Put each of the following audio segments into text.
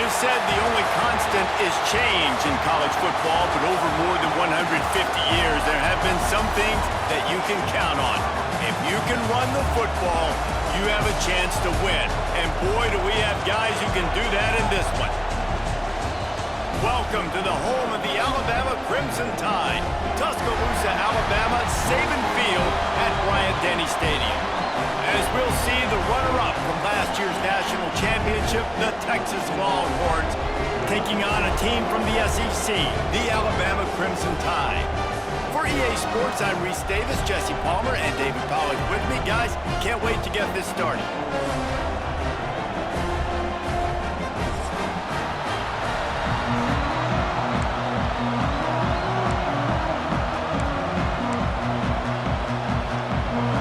is said the only constant is change in college football, but over more than 150 years, there have been some things that you can count on. If you can run the football, you have a chance to win. And boy, do we have guys who can do that in this one. Welcome to the home of the Alabama Crimson Tide, Tuscaloosa, Alabama, Saban Field at Bryant-Denny Stadium. As we'll see, the runner-up from last year's national championship, the Texas Longhorns, taking on a team from the SEC, the Alabama Crimson Tide. For EA Sports, I'm Reese Davis, Jesse Palmer, and David Pollack with me. Guys, can't wait to get this started.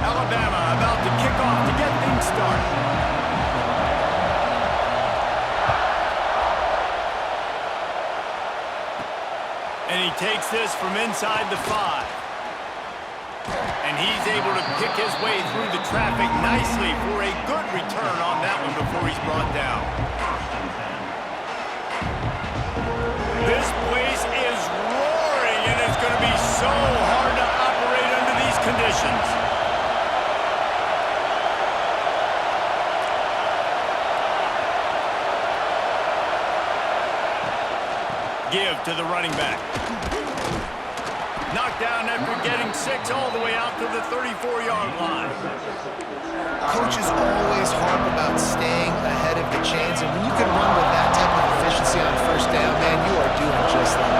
Alabama about to kick off to get things started. And he takes this from inside the 5. And he's able to pick his way through the traffic nicely for a good return on that one before he's brought down. This place is roaring, and it's going to be so hard to operate under these conditions. Give to the running back. Knocked down after getting 6 all the way out to the 34-yard line. Coaches always harp about staying ahead of the chains, and when you can run with that type of efficiency on first down, man, you are doing just that.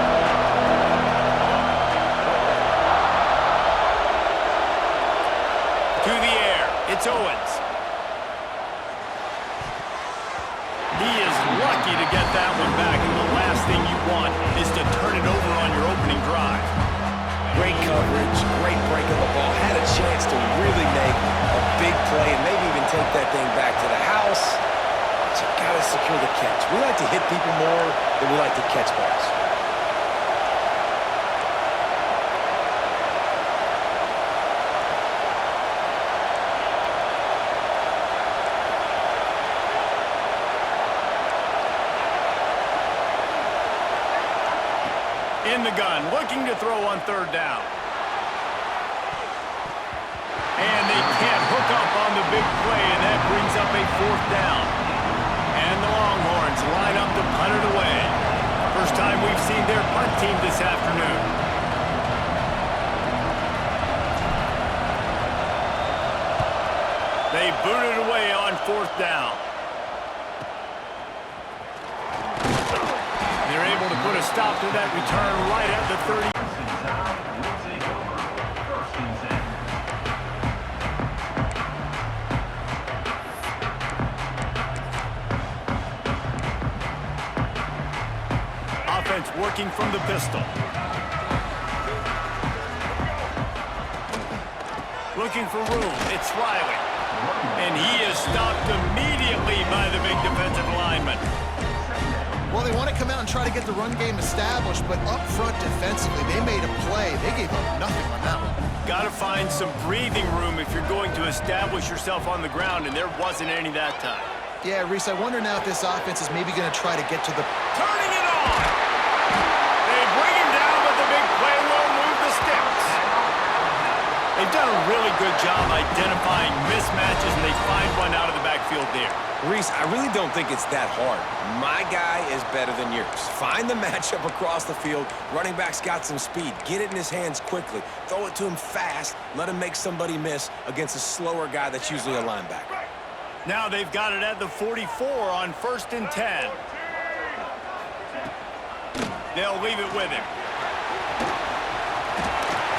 To the air, it's Owens. He is lucky to get that one back, and the last thing you want is to turn it over on your opening drive. Great coverage, great break of the ball. Had a chance to really make a big play and maybe even take that thing back to the house. But you gotta secure the catch. We like to hit people more than we like to catch balls. In the gun, looking to throw on third down. And they can't hook up on the big play, and that brings up a 4th down. And the Longhorns line up to punt it away. First time we've seen their punt team this afternoon. They boot it away on 4th down. They're able to put a stop to that return right at the 30. Offense working from the pistol. Looking for room. It's Riley. And he is stopped immediately by the big defensive lineman. Well, they want to come out and try to get the run game established, but up front defensively, they made a play. They gave up nothing on that one. Got to find some breathing room if you're going to establish yourself on the ground, and there wasn't any that time. Yeah, Reese, I wonder now if this offense is maybe going to try to get to the... Turning it on! They bring him down, but the big play will move the sticks. They've done a really good job identifying mismatches, and they find one out of the backfield there. Reese, I really don't think it's that hard. My guy is better than yours. Find the matchup across the field. Running back's got some speed. Get it in his hands quickly. Throw it to him fast. Let him make somebody miss against a slower guy that's usually a linebacker. Now they've got it at the 44 on 1st and 10. They'll leave it with him.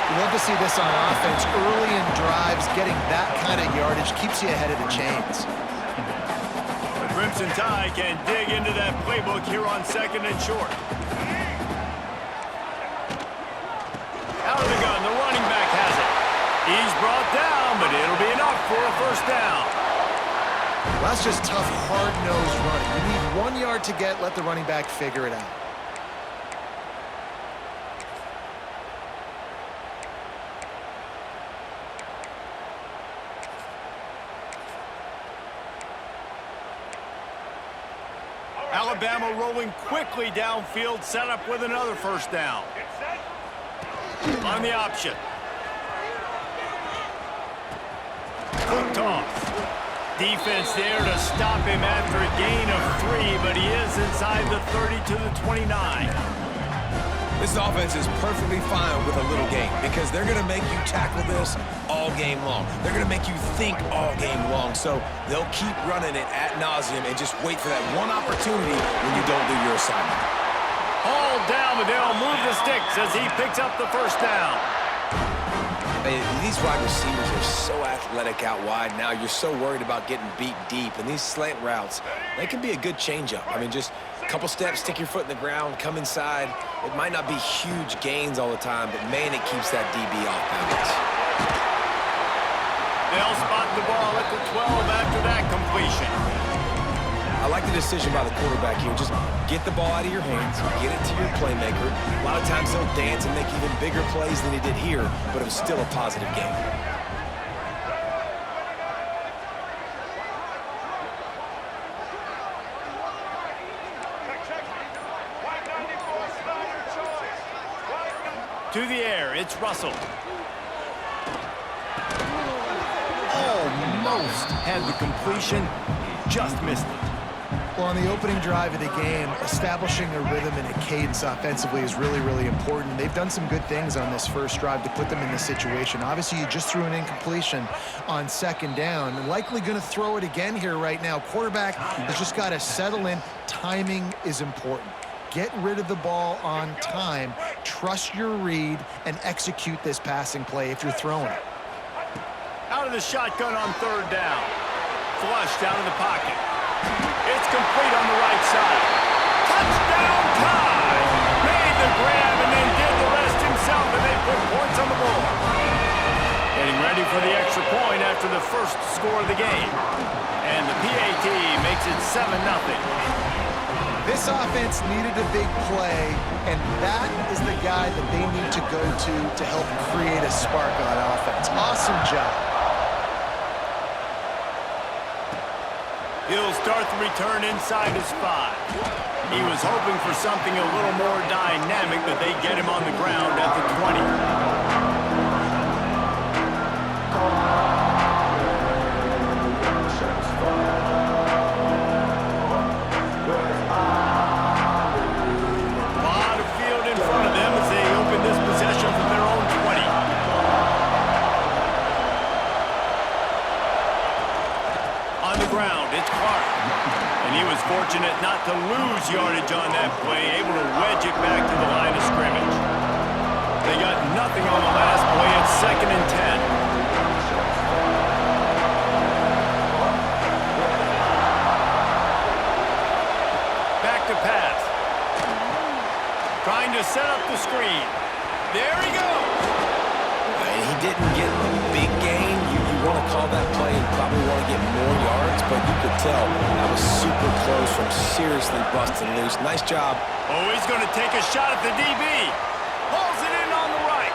You love to see this on offense. Early in drives, getting that kind of yardage keeps you ahead of the chains. The Crimson Tide can dig into that playbook here on 2nd and short. Out of the gun, the running back has it. He's brought down, but it'll be enough for a 1st down. Well, that's just tough, hard-nosed running. You need 1 yard to get, let the running back figure it out. Alabama rolling quickly downfield, set up with another first down. On the option. Quick toss. Defense there to stop him after a gain of 3, but he is inside the 30 to the 29. This offense is perfectly fine with a little game because they're going to make you tackle this all game long. They're going to make you think all game long, so they'll keep running it ad nauseum and just wait for that one opportunity when you don't do your assignment. All down, but they'll move the sticks as he picks up the first down. These wide receivers are so athletic out wide now. You're so worried about getting beat deep, and these slant routes, they can be a good changeup. I mean, just a couple steps, stick your foot in the ground, come inside. It might not be huge gains all the time, but, man, it keeps that DB off balance. They'll spot the ball at the 12 after that completion. I like the decision by the quarterback here. Just get the ball out of your hands, get it to your playmaker. A lot of times they'll dance and make even bigger plays than he did here, but it was still a positive game. To the air, it's Russell. Almost had the completion, just missed it. Well, on the opening drive of the game, establishing a rhythm and a cadence offensively is really, really important. They've done some good things on this first drive to put them in this situation. Obviously, you just threw an incompletion on second down. And likely going to throw it again here right now. Quarterback has just got to settle in. Timing is important. Get rid of the ball on time. Trust your read and execute this passing play if you're throwing it. Out of the shotgun on third down. Flushed out of the pocket. It's complete on the right side. Touchdown time! Made the grab and then did the rest himself, and they put points on the board. Getting ready for the extra point after the first score of the game. And the PAT makes it 7-0. This offense needed a big play, and that is the guy that they need to go to help create a spark on offense. Awesome job. He'll start the return inside his 5. He was hoping for something a little more dynamic, but they get him on the ground at the 20. Fortunate not to lose yardage on that play, able to wedge it back to the line of scrimmage. They got nothing on the last play. It's 2nd and 10. Back to pass. Trying to set up the screen. There he goes. He didn't get the big gain. You want to call that play and probably want to get more yards, but you could tell that was super close from seriously busting loose. Nice job. Oh, he's going to take a shot at the DB. Pulls it in on the right.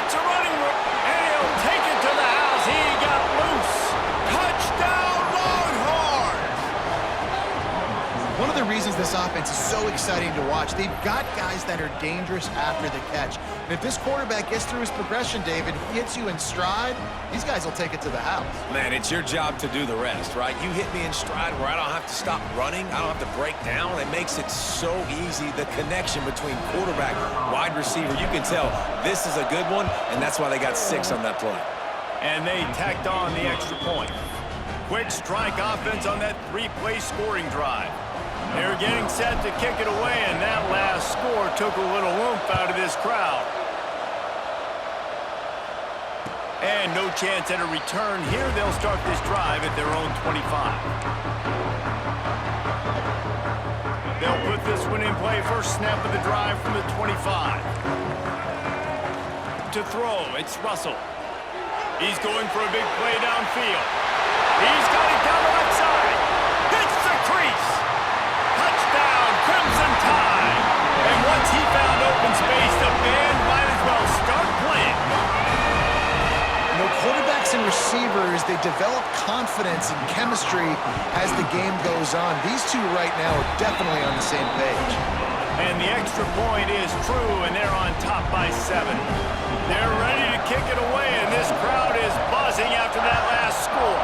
It's a running route, and he'll take it to the house. He got loose. Touchdown, Longhorns! One of the reasons this offense is so exciting to watch, they've got guys that are dangerous after the catch. And if this quarterback gets through his progression, David, hits you in stride, these guys will take it to the house. Man, it's your job to do the rest, right? You hit me in stride where I don't have to stop running. I don't have to break down. It makes it so easy. The connection between quarterback, wide receiver, you can tell this is a good one, and that's why they got 6 on that play. And they tacked on the extra point. Quick strike offense on that 3-play scoring drive. They're getting set to kick it away, and that last score took a little oomph out of this crowd. And no chance at a return here. They'll start this drive at their own 25. They'll put this one in play. First snap of the drive from the 25. To throw, it's Russell. He's going for a big play downfield. He's got it down the left side. Hits the crease. Touchdown, Crimson Tide. And once he found open space, the band might as well start playing. You know, quarterbacks and receivers receivers, they develop confidence and chemistry as the game goes on. These two right now are definitely on the same page. And the extra point is true, and they're on top by 7. They're ready to kick it away, and this crowd is buzzing after that last score.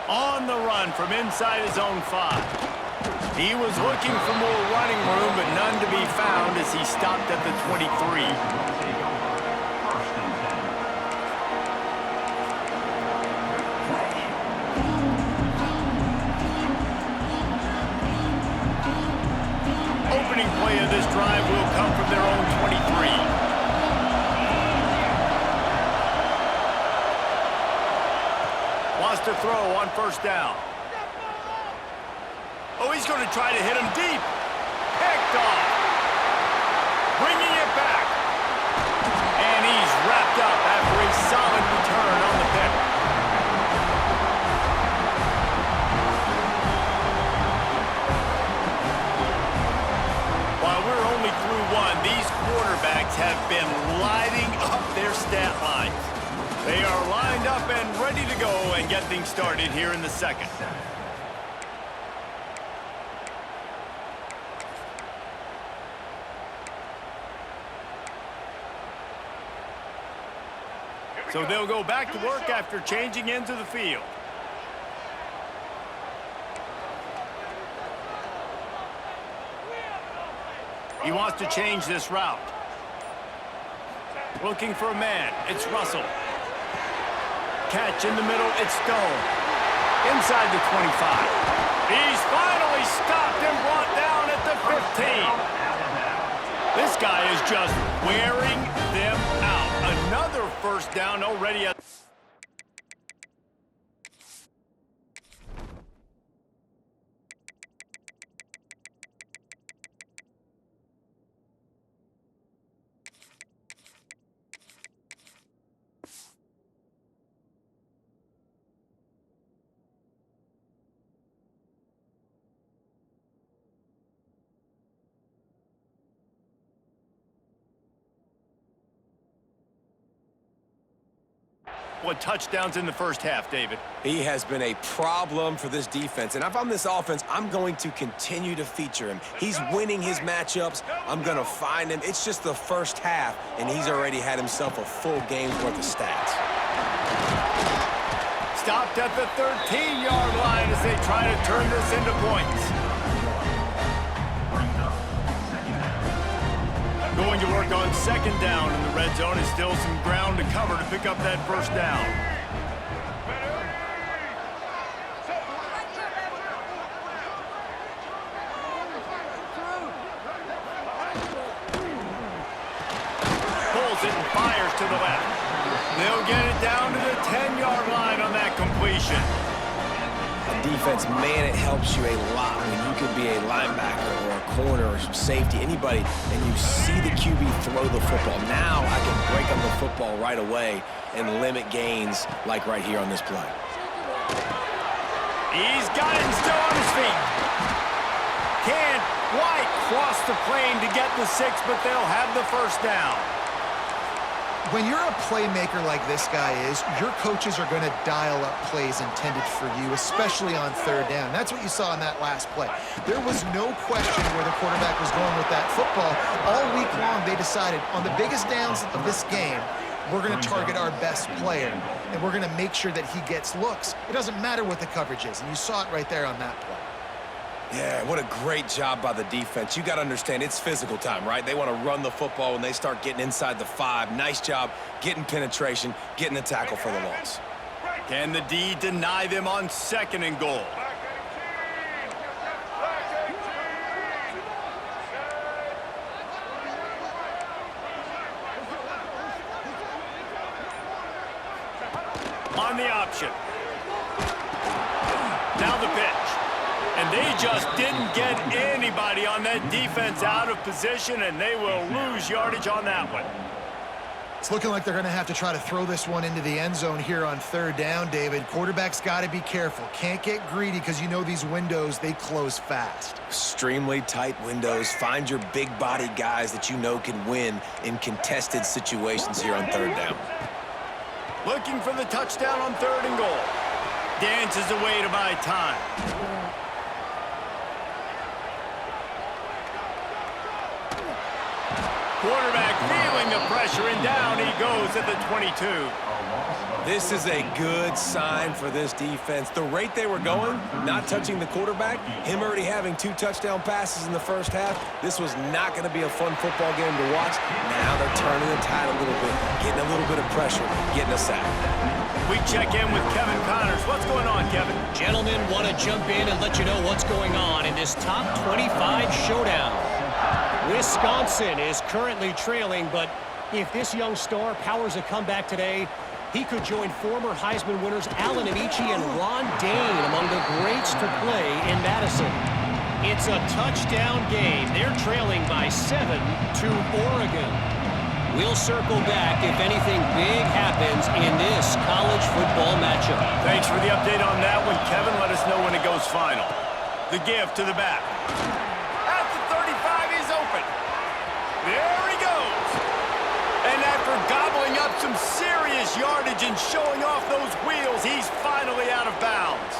On the run from inside his own 5. He was looking for more running room, but none to be found as he stopped at the 23. Opening play of this drive will come from their own 23. Wants to throw on first down. Oh, he's going to try to hit him deep. Picked off. Bringing it back. And he's wrapped up after a solid return on the pick. While we're only through 1, these quarterbacks have been lighting up their stat lines. They are lined up and ready to go and get things started here in the second. So they'll go back to work after changing into the field. He wants to change this route. Looking for a man. It's Russell. Catch in the middle. It's Stone. Inside the 25. He's finally stopped and brought down at the 15. This guy is just wearing them out. Another first down already. What touchdowns in the first half, David? He has been a problem for this defense, and if I'm this offense, I'm going to continue to feature him. He's winning his matchups. I'm going to find him. It's just the first half, and he's already had himself a full game's worth of stats. Stopped at the 13-yard line as they try to turn this into points. Going to work on second down in the red zone. Is still some ground to cover to pick up that first down. Pulls it and fires to the left. They'll get it down to the 10-yard line on that completion. Defense, man, it helps you a lot when you could be a linebacker or a corner or some safety, anybody, and you see the QB throw the football. Now I can break on the football right away and limit gains like right here on this play. He's got it and still on his feet. Can't quite cross the plane to get the 6, but they'll have the first down. When you're a playmaker like this guy is, your coaches are going to dial up plays intended for you, especially on third down. That's what you saw in that last play. There was no question where the quarterback was going with that football. All week long, they decided on the biggest downs of this game, we're going to target our best player, and we're going to make sure that he gets looks. It doesn't matter what the coverage is, and you saw it right there on that play. Yeah, what a great job by the defense. You got to understand, it's physical time, right? They want to run the football when they start getting inside the 5. Nice job getting penetration, getting the tackle for the loss. Can the D deny them on second and goal? On the option. Now the pitch. And they just didn't get anybody on that defense out of position, and they will lose yardage on that one. It's looking like they're going to have to try to throw this one into the end zone here on third down, David. Quarterback's got to be careful. Can't get greedy because you know these windows, they close fast. Extremely tight windows. Find your big body guys that you know can win in contested situations here on third down. Looking for the touchdown on 3rd and goal. Dances away to buy time. Quarterback feeling the pressure, and down he goes at the 22. This is a good sign for this defense. The rate they were going, not touching the quarterback, him already having 2 touchdown passes in the first half, this was not going to be a fun football game to watch. Now they're turning the tide a little bit, getting a little bit of pressure, getting a sack. We check in with Kevin Connors. What's going on, Kevin? Gentlemen, want to jump in and let you know what's going on in this top 25 showdown. Wisconsin is currently trailing, but if this young star powers a comeback today, he could join former Heisman winners Allen Amici and Ron Dane among the greats to play in Madison. It's a touchdown game. They're trailing by 7 to Oregon. We'll circle back if anything big happens in this college football matchup. Thanks for the update on that one, Kevin. Let us know when it goes final. The give to the back. At the 35, he's open. There he goes. And after gobbling up some serious yardage and showing off those wheels, he's finally out of bounds.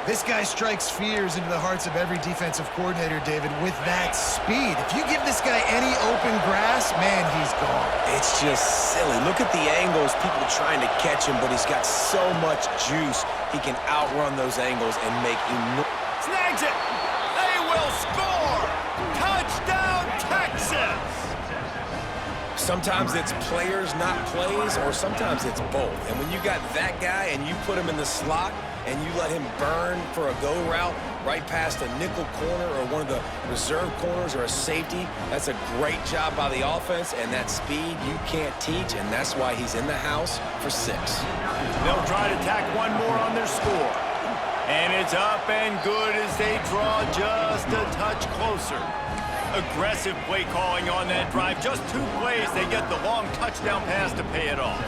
This guy strikes fears into the hearts of every defensive coordinator, David, with that speed. If you give this guy any open grass, man, he's gone. It's just silly. Look at the angles, people trying to catch him, but he's got so much juice. He can outrun those angles and make Snags it. They will score. Touchdown, Texas. Sometimes it's players, not plays, or sometimes it's both. And when you got that guy and you put him in the slot and you let him burn for a go route right past a nickel corner or one of the reserve corners or a safety, that's a great job by the offense, and that speed you can't teach, and that's why he's in the house for 6. They'll try to tack one more on their score. And it's up and good as they draw just a touch closer. Aggressive play calling on that drive. Just 2 plays, they get the long touchdown pass to pay it off.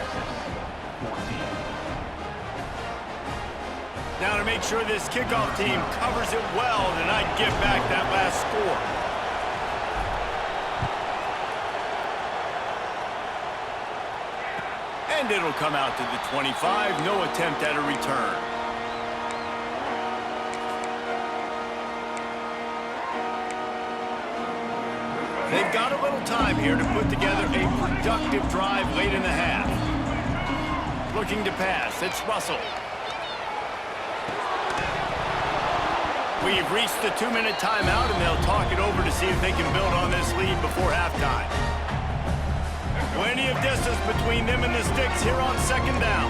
Now to make sure this kickoff team covers it well, and I'd give back that last score. And it'll come out to the 25. No attempt at a return. They've got a little time here to put together a productive drive late in the half. Looking to pass. It's Russell. We've reached the 2-minute timeout, and they'll talk it over to see if they can build on this lead before halftime. Plenty of distance between them and the sticks here on 2nd down.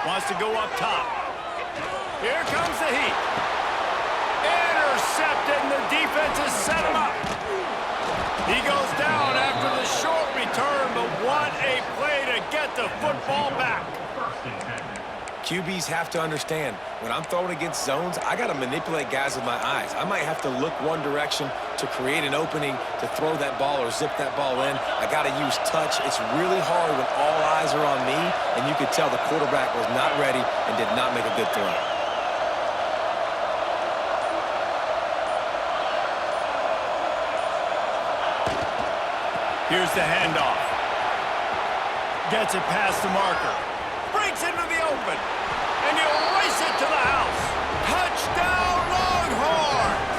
Wants to go up top. Here comes the heat. Intercepted, and the defense has set him up. He goes down after the short return, but what a play to get the football back. QBs have to understand, when I'm throwing against zones, I got to manipulate guys with my eyes. I might have to look one direction to create an opening to throw that ball or zip that ball in. I got to use touch. It's really hard when all eyes are on me, and you could tell the quarterback was not ready and did not make a good throw. Here's the handoff. Gets it past the marker. Breaks into the open. And he'll race it to the house. Touchdown, Longhorns!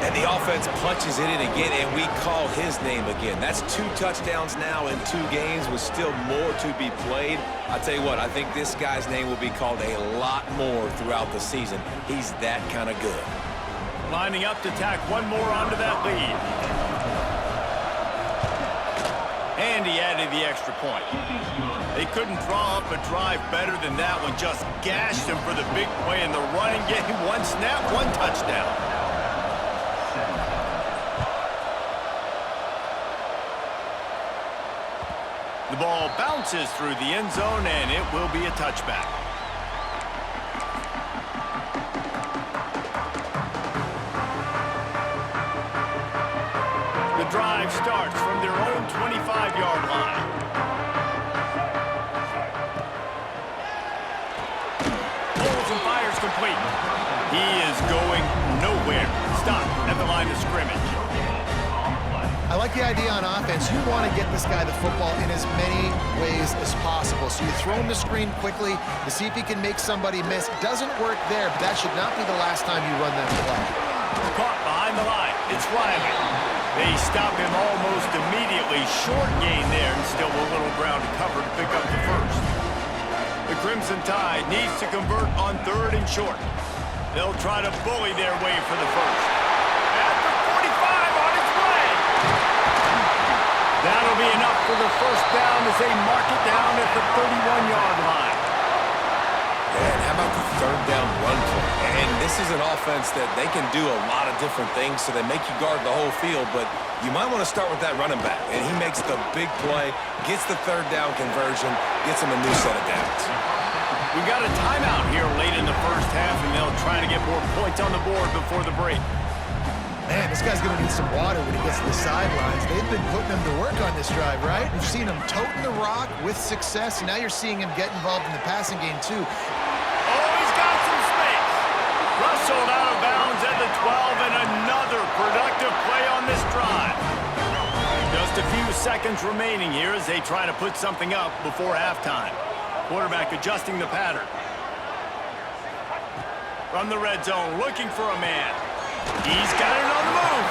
And the offense punches it in again, and we call his name again. That's 2 touchdowns now in 2 games with still more to be played. I'll tell you what, I think this guy's name will be called a lot more throughout the season. He's that kind of good. Lining up to tack one more onto that lead. And he added the extra point. They couldn't draw up a drive better than that one. Just gashed him for the big play in the running game. 1 snap, 1 touchdown. The ball bounces through the end zone, and it will be a touchback. The drive starts from their own 25-yard line. Pulls and fires complete. He is going nowhere. Stop at the line of scrimmage. I like the idea on offense. You want to get this guy the football in as many ways as possible. So you throw him the screen quickly to see if he can make somebody miss. Doesn't work there, but that should not be the last time you run that play. Caught behind the line. It's Riley. They stop him almost immediately. Short gain there, and still a little ground to cover to pick up the first. The Crimson Tide needs to convert on 3rd and short. They'll try to bully their way for the first. At the 45 on its way. That'll be enough for the first down as they mark it down at the 31-yard line. And how about the 3rd down run play? And this is an offense that they can do a lot of different things, so they make you guard the whole field, but you might want to start with that running back. And he makes the big play, gets the 3rd down conversion, gets him a new set of downs. We've got a timeout here late in the first half, and they'll try to get more points on the board before the break. Man, this guy's going to need some water when he gets to the sidelines. They've been putting him to work on this drive, right? We've seen him toting the rock with success, and now you're seeing him get involved in the passing game, too. Oh, he's got some space. Rustled out of bounds at the 12, and another productive play on this drive. Just a few seconds remaining here as they try to put something up before halftime. Quarterback adjusting the pattern. From the red zone, looking for a man. He's got it on the move.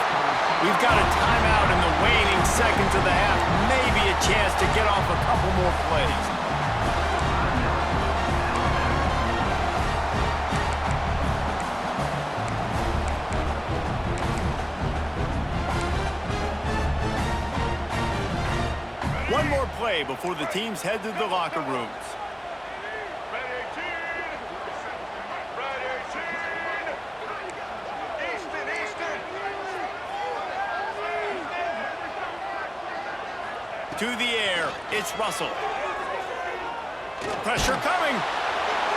We've got a timeout in the waning seconds of the half. Maybe a chance to get off a couple more plays. One more play before the teams head to the locker rooms. To the air, it's Russell. Pressure coming.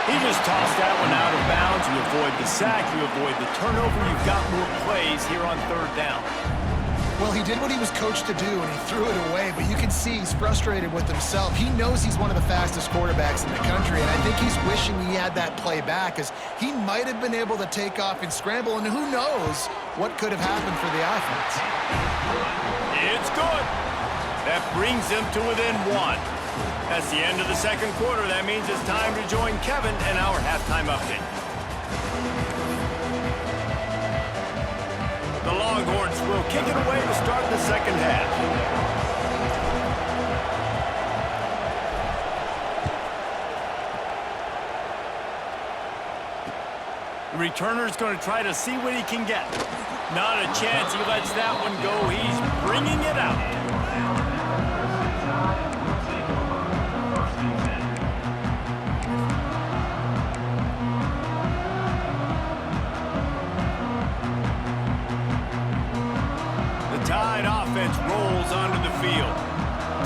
He just tossed that one out of bounds. You avoid the sack, you avoid the turnover. You've got more plays here on 3rd down. Well, he did what he was coached to do, and he threw it away, but you can see he's frustrated with himself. He knows he's one of the fastest quarterbacks in the country, and I think he's wishing he had that play back, as he might have been able to take off and scramble, and who knows what could have happened for the offense. It's good. That brings them to within 1. That's the end of the second quarter. That means it's time to join Kevin and our halftime update. The Longhorns will kick it away to start the second half. The returner's going to try to see what he can get. Not a chance he lets that one go. He's bringing it out. Rolls onto the field.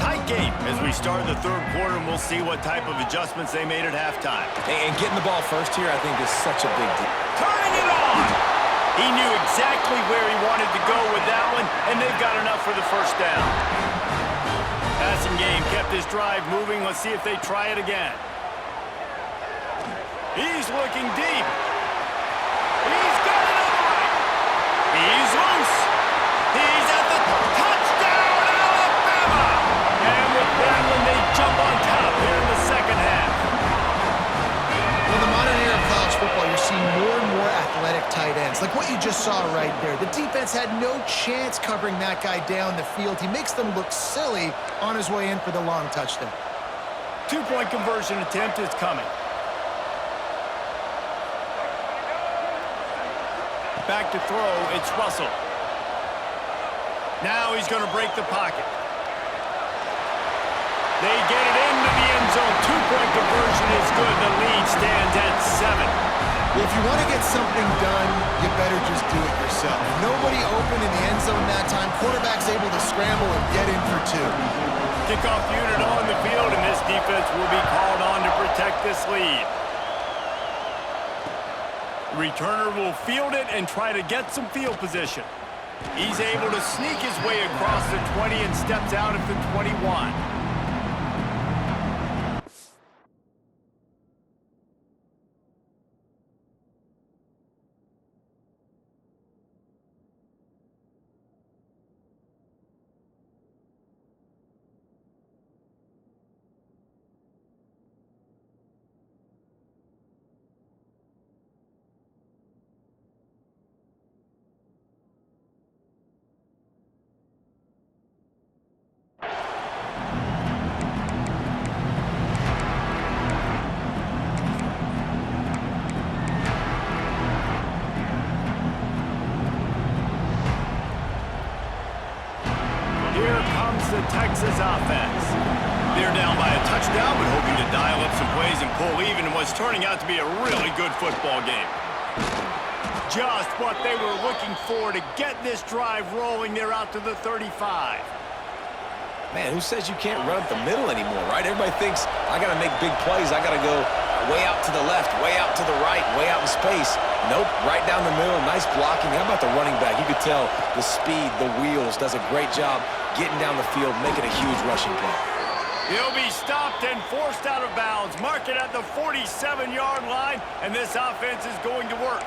Tight game as we start the 3rd quarter, and we'll see what type of adjustments they made at halftime. And getting the ball first here, I think, is such a big deal. Turning it on! He knew exactly where he wanted to go with that one, and they've got enough for the first down. Passing game kept this drive moving. Let's see if they try it again. He's looking deep. He's got it on the right. He's loose. He's at the touchdown, Alabama! And with that one, they jump on top here in the second half. Well, in the modern era of college football, you're seeing more and more athletic tight ends, like what you just saw right there. The defense had no chance covering that guy down the field. He makes them look silly on his way in for the long touchdown. 2-point conversion attempt is coming. Back to throw, it's Russell. Now he's going to break the pocket. They get it into the end zone. 2-point conversion is good. The lead stands at 7. If you want to get something done, you better just do it yourself. Nobody open in the end zone that time. Quarterback's able to scramble and get in for 2. Kickoff unit on the field, and this defense will be called on to protect this lead. Returner will field it and try to get some field position. He's able to sneak his way across the 20 and steps out at the 21. Texas offense. They're down by a touchdown, but hoping to dial up some plays and pull even in what's turning out to be a really good football game. Just what they were looking for to get this drive rolling. They're out to the 35. Man, who says you can't run up the middle anymore, right? Everybody thinks, I got to make big plays. I got to go way out to the left, way out to the right, way out in space. Nope, right down the middle. Nice blocking. How about the running back? You could tell the speed, the wheels, does a great job getting down the field, making a huge rushing play. He'll be stopped and forced out of bounds. Mark it at the 47-yard line, and this offense is going to work.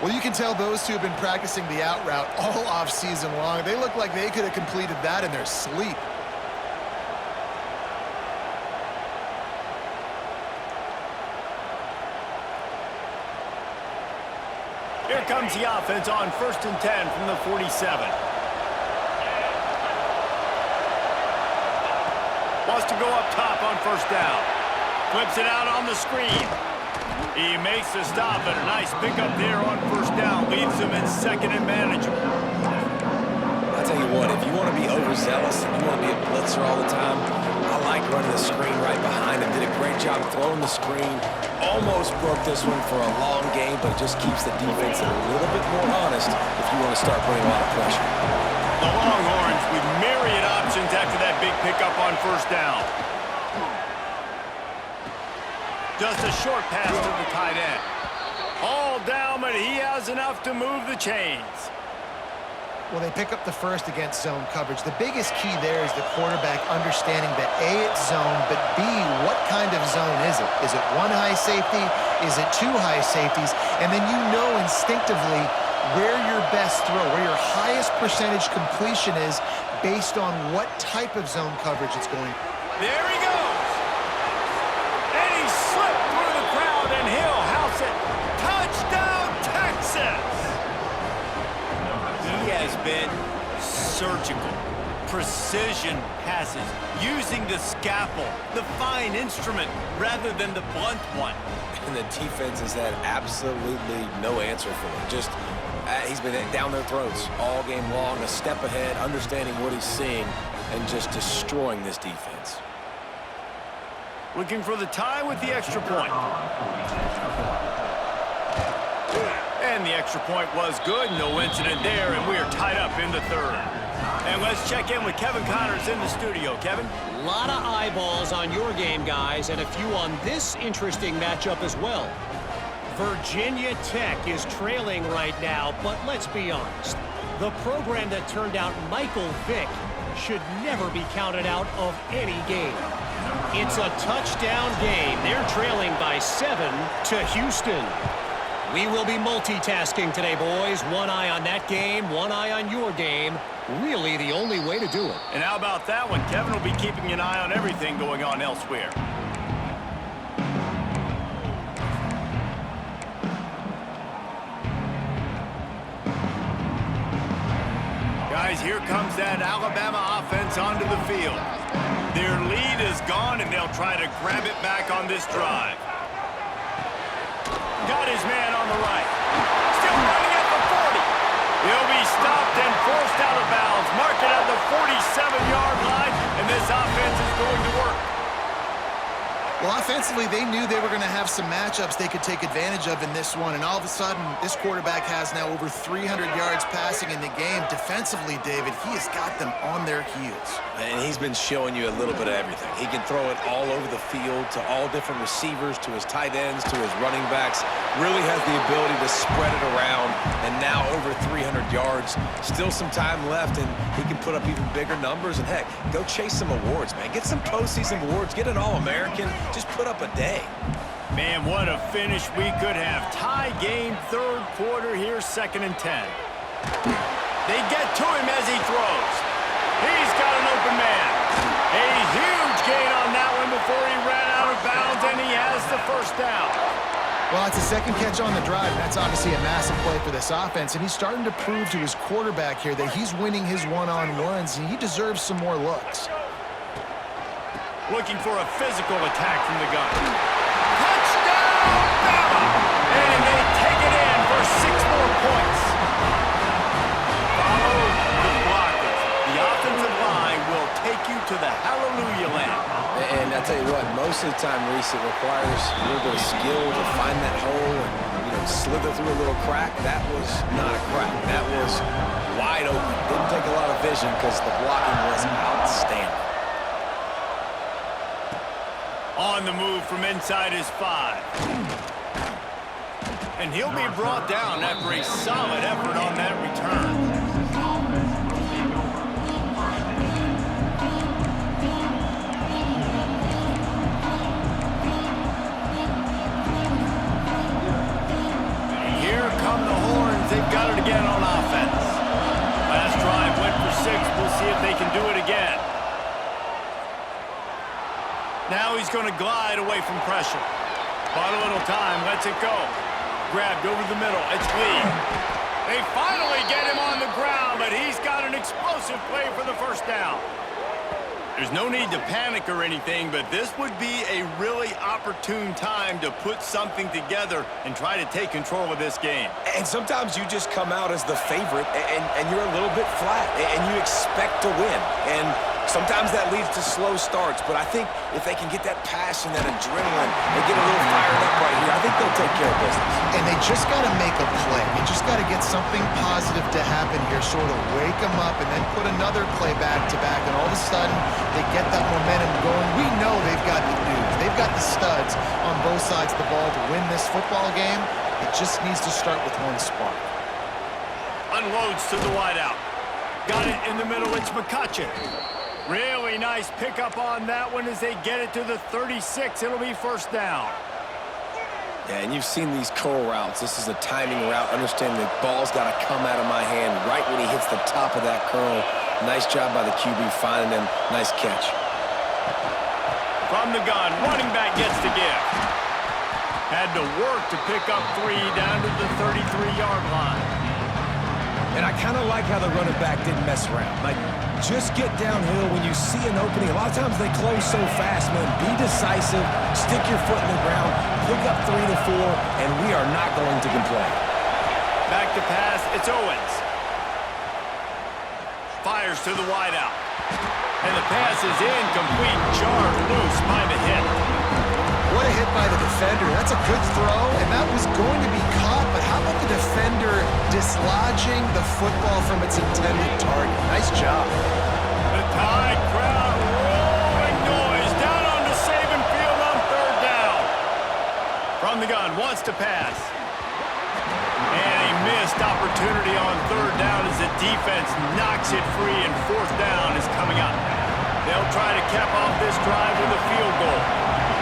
Well, you can tell those two have been practicing the out route all off-season long. They look like they could have completed that in their sleep. Here comes the offense on 1st and 10 from the 47. Wants to go up top on 1st down. Flips it out on the screen. He makes the stop, and a nice pickup there on 1st down. Leaves him in 2nd and manageable. I'll tell you what, if you want to be overzealous and you want to be a blitzer all the time, I like running the screen right behind him. Did a great job throwing the screen. Almost broke this one for a long game, but it just keeps the defense a little bit more honest if you want to start putting a lot of pressure. The Longhorns with myriad options after that big pickup on 1st down. Just a short pass to the tight end. All down, but he has enough to move the chains. Well, they pick up the first against zone coverage. The biggest key there is the quarterback understanding that A, it's zone, but B, what kind of zone is it? Is it one high safety? Is it two high safeties? And then you know instinctively where your best throw, where your highest percentage completion is based on what type of zone coverage it's going. There he goes. And he slipped through the crowd, and he'll house it. Touchdown, Texas! He has been surgical. Precision passes, using the scalpel, the fine instrument, rather than the blunt one. And the defense has had absolutely no answer for him. Just, he's been down their throats all game long, a step ahead, understanding what he's seeing, and just destroying this defense. Looking for the tie with the extra point. And the extra point was good. No incident there, and we are tied up in the 3rd. And let's check in with Kevin Connors in the studio. Kevin? A lot of eyeballs on your game, guys, and a few on this interesting matchup as well. Virginia Tech is trailing right now, but let's be honest. The program that turned out Michael Vick should never be counted out of any game. It's a touchdown game. They're trailing by 7 to Houston. We will be multitasking today, boys. One eye on that game, one eye on your game. Really the only way to do it. And how about that one? Kevin will be keeping an eye on everything going on elsewhere. Guys, here comes that Alabama offense onto the field. Their lead is gone, and they'll try to grab it back on this drive. Got his man on the right. Still running at the 40. He'll be stopped and forced out of bounds. Mark it at the 47-yard line, and this offense is going to work. Well, offensively, they knew they were going to have some matchups they could take advantage of in this one, and all of a sudden, this quarterback has now over 300 yards passing in the game. Defensively, David, he has got them on their heels. And he's been showing you a little bit of everything. He can throw it all over the field to all different receivers, to his tight ends, to his running backs. Really has the ability to spread it around, and now over 300 yards. Still some time left, and he can put up even bigger numbers. And heck, go chase some awards, man. Get some postseason awards. Get an All-American. Just put up a day. Man, what a finish we could have. Tie game, 3rd quarter here, 2nd and 10. They get to him as he throws. He's got an open man. A huge gain on that one before he ran out of bounds, and he has the 1st down. Well, it's a second catch on the drive. That's obviously a massive play for this offense, and he's starting to prove to his quarterback here that he's winning his one-on-ones, and he deserves some more looks. Looking for a physical attack from the gun. Touchdown, BAMA! And they take it in for 6 more points. Follow the blockers. The offensive line to the hallelujah land. And I tell you what, most of the time, Reese, it requires a little bit of skill to find that hole and, slither through a little crack. That was not a crack. That was wide open. Didn't take a lot of vision because the blocking was outstanding. On the move from inside his 5. And he'll be brought down after a solid effort on that return. They've got it again on offense. Last drive went for 6. We'll see if they can do it again. Now he's going to glide away from pressure. Bought a little time, lets it go. Grabbed over the middle, it's Lee. They finally get him on the ground, but he's got an explosive play for the first down. There's no need to panic or anything, but this would be a really opportune time to put something together and try to take control of this game. And sometimes you just come out as the favorite, and you're a little bit flat, and you expect to win. And sometimes that leads to slow starts, but I think if they can get that passion, that adrenaline, they get a little fired up right here, I think they'll take care of business. And they just got to make a play. They just got to get something positive to happen here, sort of wake them up, and then put another play back-to-back, and all of a sudden, they get that momentum going. We know they've got the dudes. They've got the studs on both sides of the ball to win this football game. It just needs to start with one spark. Unloads to the wideout. Got it in the middle. It's McCutcheon. Really nice pickup on that one as they get it to the 36. It'll be first down. Yeah, and you've seen these curl routes. This is a timing route. Understand the ball's got to come out of my hand right when he hits the top of that curl. Nice job by the QB finding him. Nice catch. From the gun, running back gets the gift. Had to work to pick up 3 down to the 33-yard line. And I kind of like how the running back didn't mess around. Like, just get downhill when you see an opening. A lot of times they close so fast, man. Be decisive, stick your foot in the ground, pick up 3 to 4, and we are not going to complain. Back to pass, it's Owens. Fires to the wideout. And the pass is incomplete, jarred loose by the hit. What a hit by the defender. That's a good throw, and that was going to be caught, but how about the defender dislodging the football from its intended target? Nice job. The Tide crowd rolling noise down onto Saban Field on 3rd down. From the gun, wants to pass. And a missed opportunity on 3rd down as the defense knocks it free, and 4th down is coming up. They'll try to cap off this drive with a field goal.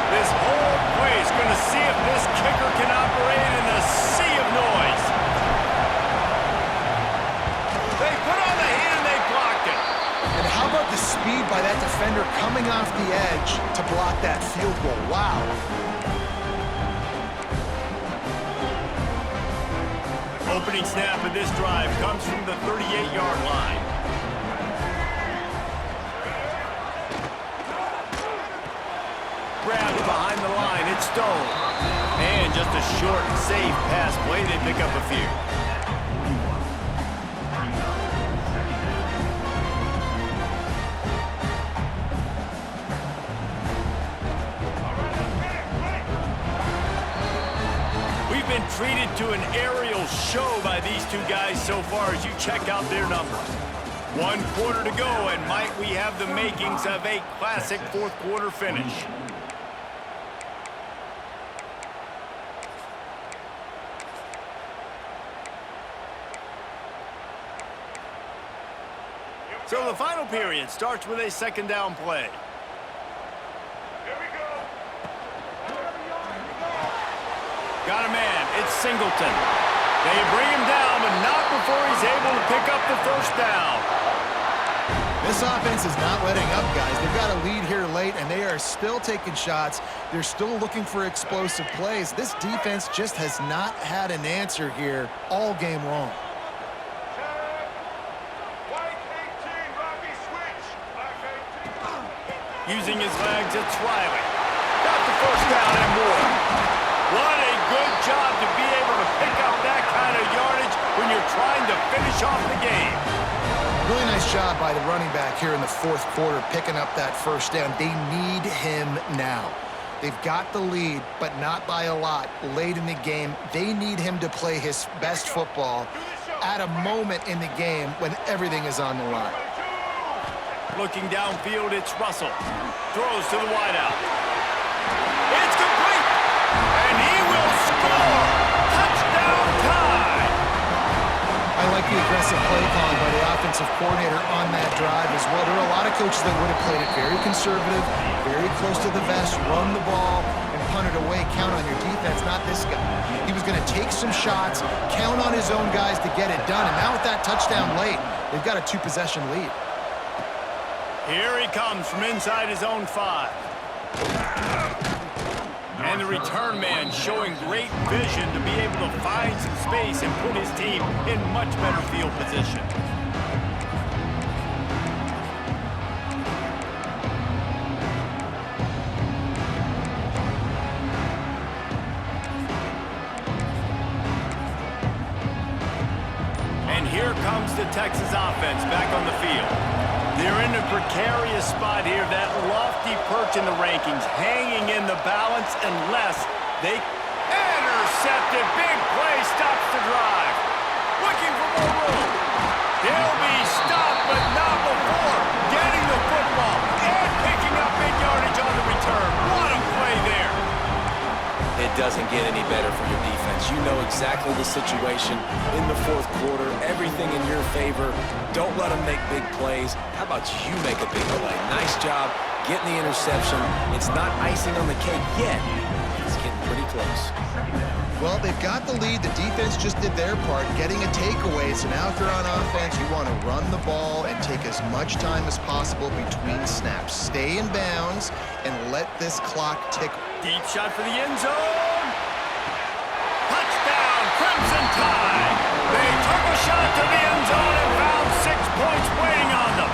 This whole play is going to see if this kicker can operate in a sea of noise. They put on the heat and they blocked it. And how about the speed by that defender coming off the edge to block that field goal? Wow. Opening snap of this drive comes from the 38-yard line. Grabbed behind the line, it's Stone. And just a short, safe pass play, they pick up a few. We've been treated to an aerial show by these two guys so far as you check out their numbers. 1 quarter to go, and might we have the makings of a classic 4th quarter finish. So the final period starts with a 2nd down play. Here we go. Got a man, it's Singleton. They bring him down, but not before he's able to pick up the 1st down. This offense is not letting up, guys. They've got a lead here late, and they are still taking shots. They're still looking for explosive plays. This defense just has not had an answer here all game long. Using his legs, it's Riley. Got the 1st down and more. What a good job to be able to pick up that kind of yardage when you're trying to finish off the game. Really nice job by the running back here in the fourth quarter, picking up that first down. They need him now. They've got the lead, but not by a lot late in the game. They need him to play his best football at a moment in the game when everything is on the line. Looking downfield, it's Russell. Throws to the wideout. It's complete! And he will score! Touchdown tie! I like the aggressive play calling by the offensive coordinator on that drive as well. There are a lot of coaches that would have played it very conservative, very close to the vest, run the ball, and punt it away. Count on your defense, not this guy. He was going to take some shots, count on his own guys to get it done. And now with that touchdown late, they've got a two-possession lead. Here he comes from inside his own 5. And the return man showing great vision to be able to find some space and put his team in much better field position. And here comes the Texas offense back on the field. They're in a precarious spot here, that lofty perch in the rankings, hanging in the balance unless they intercepted. Big play stops the drive. Looking for more room. They'll be stopped, but not before getting the football and picking up big yardage on the return. What a play there. It doesn't get any better for your defense. You know exactly the situation in the fourth quarter. Everything in your favor. Don't let them make big plays. How about you make a big play? Nice job getting the interception. It's not icing on the cake yet. It's getting pretty close. Well, they've got the lead. The defense just did their part, getting a takeaway. So now if you're on offense, you want to run the ball and take as much time as possible between snaps. Stay in bounds and let this clock tick. Deep shot for the end zone. Touchdown, Crimson Tide. They took a shot to the end zone and found 6 points waiting on them.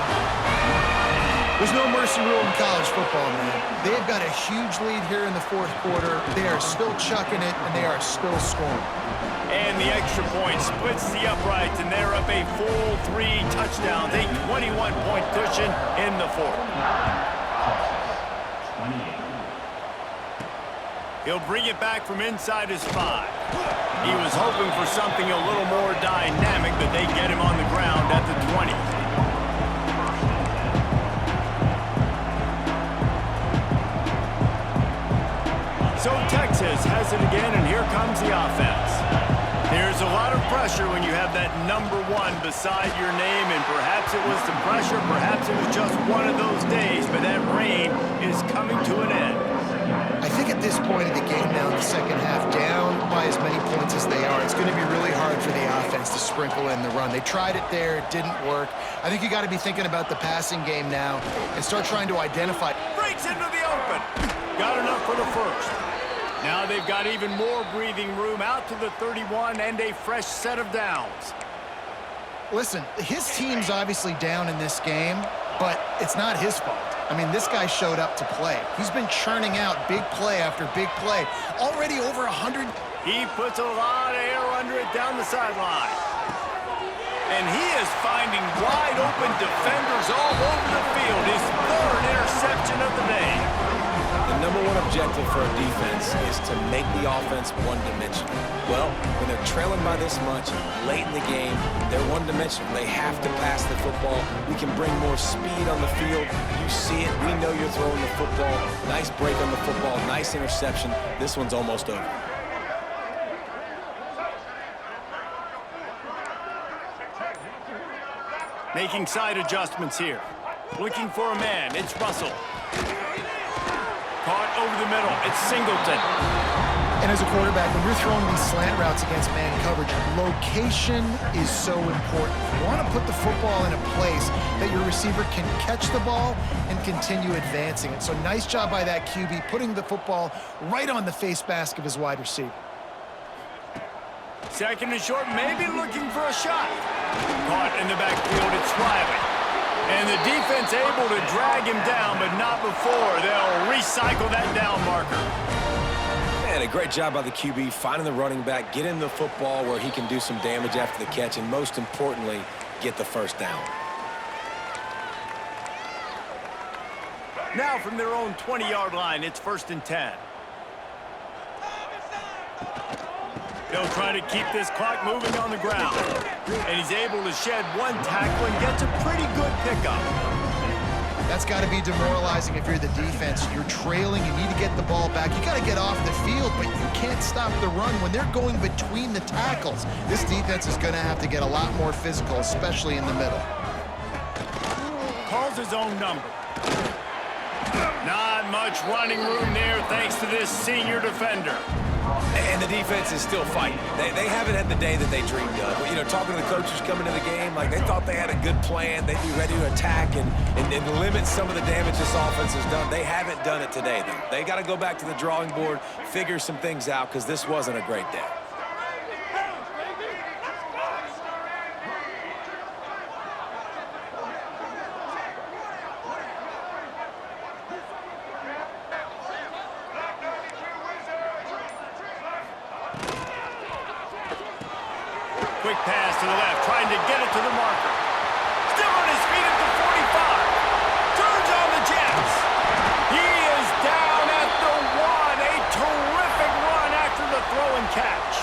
There's no mercy rule in college football, man. They've got a huge lead here in the fourth quarter. They are still chucking it, and they are still scoring. And the extra point splits the uprights, and they're up a full 3 touchdowns, a 21-point cushion in the fourth. He'll bring it back from inside his 5. He was hoping for something a little more dynamic, but they get him on the ground at the 20. So Texas has it again, and here comes the offense. There's a lot of pressure when you have that number 1 beside your name, and perhaps it was the pressure, perhaps it was just one of those days, but that reign is coming to an end. I think at this point of the game now, in the second half, down by as many points as they are, it's going to be really hard for the offense to sprinkle in the run. They tried it there, it didn't work. I think you got to be thinking about the passing game now and start trying to identify. Breaks into the open. Got enough for the first. Now they've got even more breathing room out to the 31 and a fresh set of downs. Listen, his team's obviously down in this game, but it's not his fault. I mean, this guy showed up to play. He's been churning out big play after big play. Already over 100. He puts a lot of air under it down the sideline. And he is finding wide open defenders all over the field. His 3rd interception of the day. The number 1 objective for a defense is to make the offense one-dimensional. Well, when they're trailing by this much late in the game, they're one-dimensional. They have to pass the football. We can bring more speed on the field. You see it. We know you're throwing the football. Nice break on the football. Nice interception. This one's almost over. Making side adjustments here. Looking for a man. It's Russell. Caught over the middle. It's Singleton. And as a quarterback, when you're throwing these slant routes against man coverage, location is so important. You want to put the football in a place that your receiver can catch the ball and continue advancing it. So nice job by that QB, putting the football right on the face mask of his wide receiver. Second and short, maybe looking for a shot. Caught in the backfield, it's Riley. And the defense able to drag him down, but not before they'll recycle that down marker. Man, a great job by the QB, finding the running back, get him the football where he can do some damage after the catch, and most importantly, get the first down. Now from their own 20-yard line, it's 1st and 10. He'll try to keep this clock moving on the ground. And he's able to shed one tackle and gets a pretty good pickup. That's got to be demoralizing if you're the defense. You're trailing, you need to get the ball back. You got to get off the field, but you can't stop the run when they're going between the tackles. This defense is going to have to get a lot more physical, especially in the middle. Calls his own number. Not much running room there thanks to this senior defender. And the defense is still fighting. They haven't had the day that they dreamed of. You know, talking to the coaches coming to the game, like they thought they had a good plan. They'd be ready to attack and limit some of the damage this offense has done. They haven't done it today, though. They got to go back to the drawing board, figure some things out, because this wasn't a great day. Quick pass to the left, trying to get it to the marker. Still on his feet at the 45. Turns on the Jets. He is down at the 1. A terrific run after the throw and catch.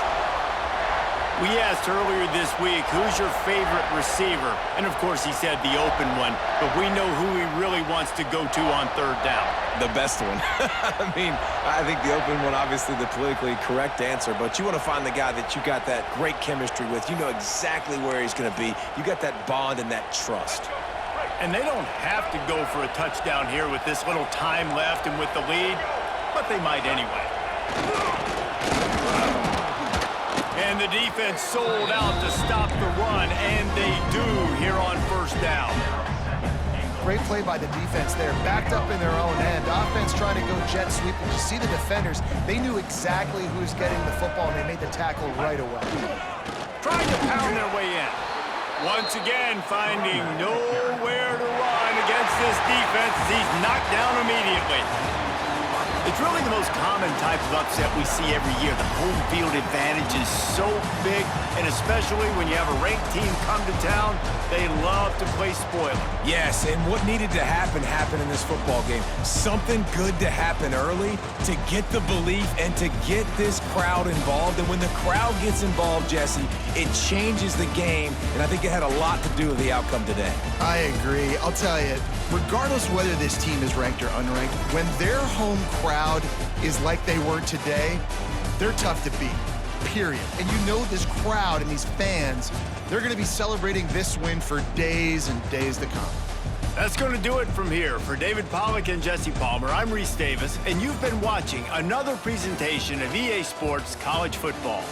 We asked earlier this week, who's your favorite receiver? And of course he said the open one, but we know who he really wants to go to on 3rd down. The best one. I mean, I think the open one, obviously the politically correct answer, but you want to find the guy that you got that great chemistry with. You know exactly where he's going to be. You got that bond and that trust. And they don't have to go for a touchdown here with this little time left and with the lead, but they might anyway. And the defense sold out to stop the run, and they do here on 1st down. Great play by the defense there, backed up in their own end. Offense trying to go jet sweep. And you see the defenders, they knew exactly who's getting the football, and they made the tackle right away. Trying to pound their way in. Once again, finding nowhere to run against this defense as he's knocked down immediately. It's really the most common type of upset we see every year. The home field advantage is so big, and especially when you have a ranked team come to town, they love to play spoiler. Yes, and what needed to happen happened in this football game. Something good to happen early to get the belief and to get this crowd involved. And when the crowd gets involved, Jesse, it changes the game, and I think it had a lot to do with the outcome today. I agree. I'll tell you, regardless whether this team is ranked or unranked, when their home crowd is like they were today, they're tough to beat, period. And you know this crowd and these fans, they're going to be celebrating this win for days and days to come. That's going to do it from here. For David Pollack and Jesse Palmer, I'm Reese Davis, and you've been watching another presentation of EA Sports College Football.